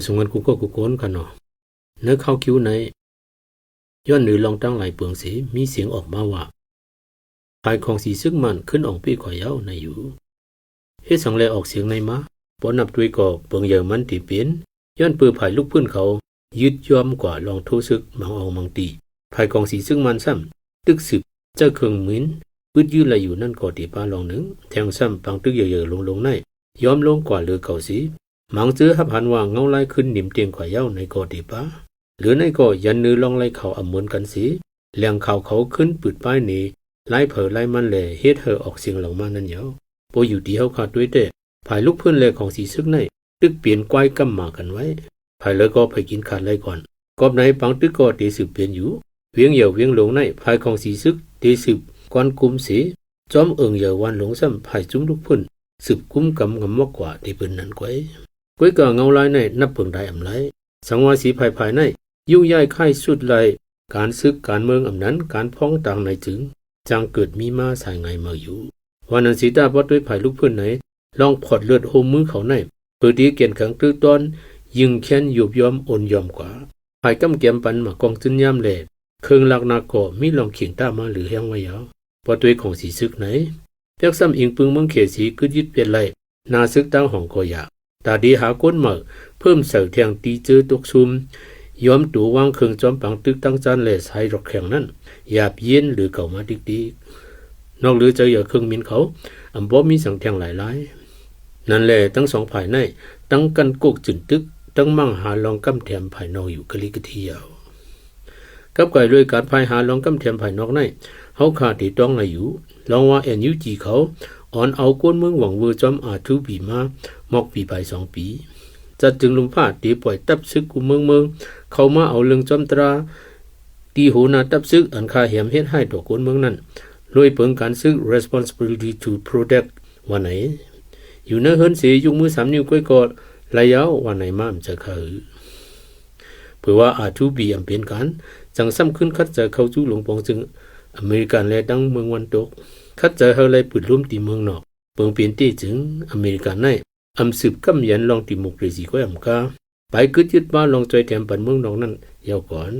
สงกันกูก็กูโกนกันเนาะเนื้อเข้าคิ้วในย้อนหรือลองตั้งหลายเปลืองสีมีเสียงออกมาว่าภายของสีซึกมันขึ้นออกปีก่อยเย้าในอยู่เฮ็ดสังแลออกเสียงในมาปอนับด้วยก่อเปลืองเยอมันตีเปลี่ยนย้อนปือภายลูกพื้นเขายึดย่อมกว่าลองทุซึกมังเอามังตีภายของสีซึกมันซ้ำตึกสืบเจ้าเครื่องมิ้นปืดยืนไหลอยู่นั่นก่อตีป้าลองหนึ่งแทงซ้ำปังตึกเยอะๆลงในย้อมลงกว่าเรือเก่าสีหมังซื้อหับหันว่าเงาไล่ขึ้นหนิมเตียงก่อยเย้าในก่อตีป้าหรือในก่อยันนือลองไล่เขาอำเหมือนกันสีแหลงข่าวเขาขึ้นปืดป้ายนี้ไล่เผอไล่มันแหล่เฮ็ดเธอออกเสียงเหล่ามานั่นเยาโปอยู่ที่เขาขาดด้วยแต่ภายลูกเพื่อนแลของสีซึกในตึกเปลี่ยนก้อยกำมากันไว้ภายแล้วก็ไปกินขาดไล่ก่อนกอบในปังตึกก็ตีสืบเปลี่ยนอยู่เวียงเหยี่ยวเวียงหลงในภายของสีซึกตีสืบกวนกุมสีจอมเหยี่ยววันหลงซ้ำภายจุ้มลูกเพื่อนสืบกุ้มกำมากกว่าที่เป็นนั้นก้อยก็เงาลายในนับเพิ่งได้อำไลสังวาสีภายในยุ่งย่ายค่ายสุดไลการซึกการเมืองอำนั้นการพ้องต่างในจึงจังเกิดมีมาสายไงมาอยู่วันนั้นสีตาบอดด้วยภายลูกเพื่อนไหนลองพอดเลือดโฮมมือเขาในเปิดดีเกียนขังตื้อตอนยิงแค้นยุบยอมอ่อนยอมกว่าภายกำเกียมปันมากองจึนย่ำแหล่เครื่องลักนาก่อมีลองเขียงต้ามาหรือแห้งไว้ยาวพอตัวของสีซึกไหนเปียกซ้ำอิงปึงเมืองเขสีกึดยึดเปลี่ยนไหลนาซึกตั้งห้องก็อยากตาดีหาก้นเหมือเพิ่มเสาเทียงตีเจอตกซุมยอมตูวางเครื่องจอมปังตึกตั้งจานแหล่สายรอกแข็งนั้นหยาบเย็นหรือเก่ามาดิกนอกหรือเจออย่าเครื่องมินเขาอำบ่มีสังแทงหลายนั่นแหละทั้งสองฝ่ายในตั้งกันกกจึนตึกตั้งมั่งหาลองกำแถมภายนอกอยู่กะลิกะเที่ยวกับไก่ด้วยการภายหาลองกำแถมภายนอกในเฮาขาดที่ต้องในอยู่ลองว่าแอนยูจีเขาอ่อนเอาก้นเมืองหวังเวอร์จอมอาทูปีมามอกปีไป2 ปีจัดจึงลุมพาตีปล่อยตับซึกกูเมืองเข้ามาเอาเรื่องจอมตราตีโหนาตับซึกอันคาเหียมเฮ็ดให้ตัวก้นเมืองนั้นโดยเปิงการซึก responsibility to protect วันไหนอยู่ในเฮิรนเสียยุงมือ3 นิ้วก้อยกอดระยะวันไหนมาจะเข้าเพื่อว่าอาทูบีอำเป็นการจังซ้ำขึ้นคัดจะเข้าจู่หลวงปองจึงอเมริกันและดังเมืองวันตกคัดจะเฮาไล่ปืดร่วมตีเมืองนอกเปิงเปลี่ยนที่จึงอเมริกันในอำสืบกำยันลองติมุกเรซีก้อยอำกาไปกึดยึดบ้านลองใจแถมปันเมืองนอกนั้นยาวก่อน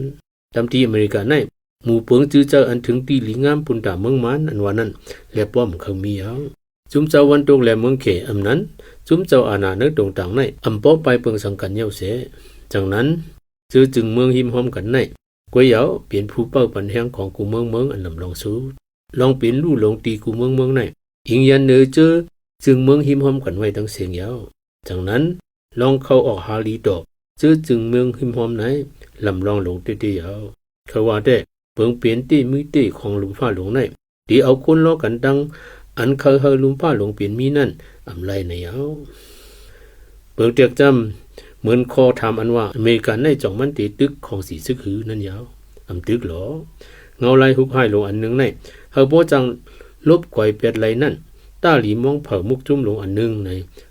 ตามที่อเมริกันในหมู่เปิงจื้อเจ้าอันถึงตีหลีงามปุ่นตาเมืองมันอันว่านั้นและป้อมเขามีเอาจุมเจ้าวันตกและเมืองเขอำนั้นจุมเจ้าอาณาเนตรงต่างในอำป้อไปเปิงสังกันเย้าเสจากนั้นจื้อจึงเมืองหิมหอมกันในก๋วยเหยาเปลี่ยนผู้เป้าปันแห่งของกูเมืองอันลำลองสู้ลองเปลี่ยนลู่ลงตีกูเมืองในอิงยันเนอเจอจึงเมืองหิมหอมกันไว้ทั้งเสียงยาวจากนั้นลองเข้าออกหาลีดอกจื้อจึงเมืองหิมหอมไหนลำลองลงเตี้ยาวเขาว่าได้เปิงเปลี่ยนตีมือตีของลุมฟ้าหลวงในที่เอาคนล้อกันดังอันเคยเฮลุมฟ้าหลวงเปลี่ยนมีนั่นอำไลในยาวเปิงเตียกจำเหมือนคอถามอันว่าอเมริกันในจ่องมันตีตึกของสีซึกหือนั่นยาวอำตึกหรอเงาไล่หุบให้ลงอันนึงในเฮาบ่จังลบไกวเป็ดไหลนั่นต้าหลีมองเผามุกจุ้มลงอันนึงใน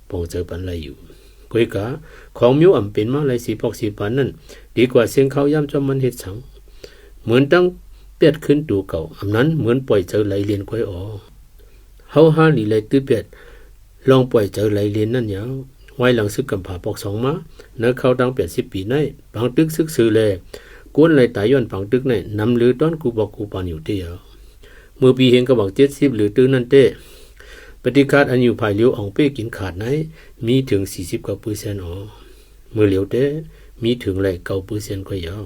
ปองเจอปันไหลอยู่กวยกะของมิวอำเป็นมาไหลสีปอกสีปันนั่นดีกว่าเสียงเขาย่ำจอมมันเฮ็ดสังเหมือนตั้งเป็ดขึ้นตูเก่าอำนั้นเหมือนปล่อยเจอไหลเลียนกวยอ๋อเฮาหาหลีไหลตื้อเป็ดลองปล่อยเจอไหลเลียนนั่นยาวไว้หลังซึกกำผาปอก2มาเนื้อเข้าดัง80 ปีในบางตึกซึกซื้อแลกวนไหลตายย้อนบางตึกในนำหรือต้นกูบอกกูปานอยู่เตียวเมื่อปีเห็นก็บอก70หรือตื้อนั่นเต้ปฏิคาดอันอยู่ภายเลี้ยวอองเป้กินขาดไหนมีถึง 49% อ๋อเมื่อเลี้ยวเต้มีถึงไหล 9% ก็ยาว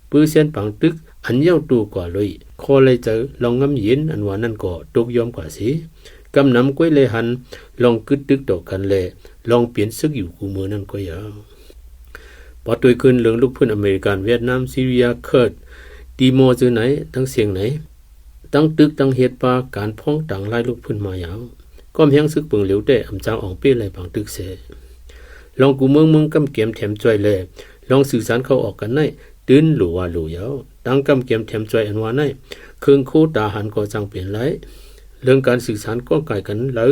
เปอร์เซ็นต์บางตึกอันเย้าตูกว่าเลยคอเลยเจอลองงำเย็นอันว่านั่นก็ตกยอมกว่าสิกำนำก้วยเลยหันลองกึดตึกต่อกันเลยลองเปลี่ยนซึกอยู่กูมือนั่นก็ยาวพอตัวขึ้นเรื่องลูกเพื่อนอเมริกันเวียดนามซีเรียเคิร์ดตีโมจือไหนตั้งเสียงไหนตั้งตึกตั้งเหตุปาการพ้องต่างไล่ลูกเพื่อนมายาวก็แห้งซึกเปิงเหลียวแต่อำจางอองเป้ไหลบางตึกเสลองกูเมืองกำเกียมแถมจ่อยเลยลองสื่อสารเข้าออกกันในตื่นหลัวหลัวยาวตั้งกำเกียมแถมจ่อยอันว่าในเครื่องโคตาหันก็จังเปลี่ยนไหลเรื่องการสื่อสารก็ไกลกันแล้ว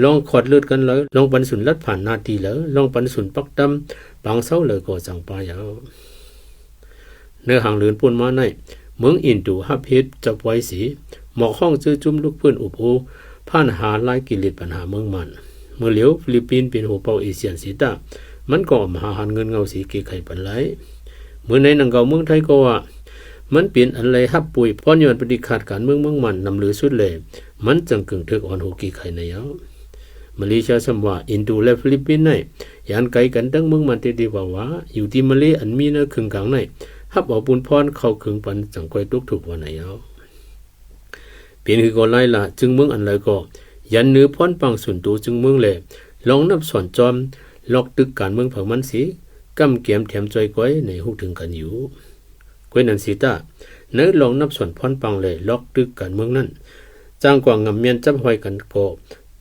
ลองขอดเลือดกันแล้วลองปันสุนลัดผ่านนาทีแล้วลองปันสุนปักดำบางเศร้าเลยก็จังปายาวเนื้อหางเลือนปุ่นมาในเมืองอินดูฮับเฮ็ดจับไว้สีหมอกห้องจื้อจุ้มลูกเพื่อนอุบโอผ่านหาลายกิเลสปัญหาเมืองมันเมื่อเหลียวฟิลิปปินส์เป็นหัวเป่าเอเชียนสีตา มันก็มหาหันเงินเงาสีเกไข่ปันไหลเมื่อในหนังเก่าเมืองไทยก็ว่ามันเปลี่ยนอันไรฮับปุยป้อนย้อนปฏิขาดการเมืองมันนำหรือสุดเลยมันจังกึ่งถึกอ่อนหูกีไข่ในเยามาเลเซียสมว่าอินโดและฟิลิปปินส์ในยานไกลกันตั้งเมืองมันเตดีว่าอยู่ที่มาเลอันมีเนื้อครึ่งกลางในฮับเอาปุนพรเข้าครึ่งปันจังก้อยตุกถูกวันไหนเยาเปลี่ยนคือก็ไล่ละจึงเมืองอันไรก็ยันเนื้อพรปังส่วนตัวจึงเมืองเลยลองนับสอนจอมลอกตึกการเมืองเผามันสีกำเกียมแถมจอยก้อยในหูถึงกันอยู่ก้อยนันสีตาเนื้อลองนับสอนพรปังเลยลอกตึกการเมืองนั้นจ้างกว่างำเมียนจับหอยกันก็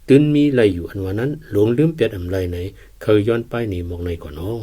ตื่นมีไหลอยู่อันวันนั้นหลวงลืมเปียดอำไรไหนเคยย้อนไปหนีมองในก่อนเนาะ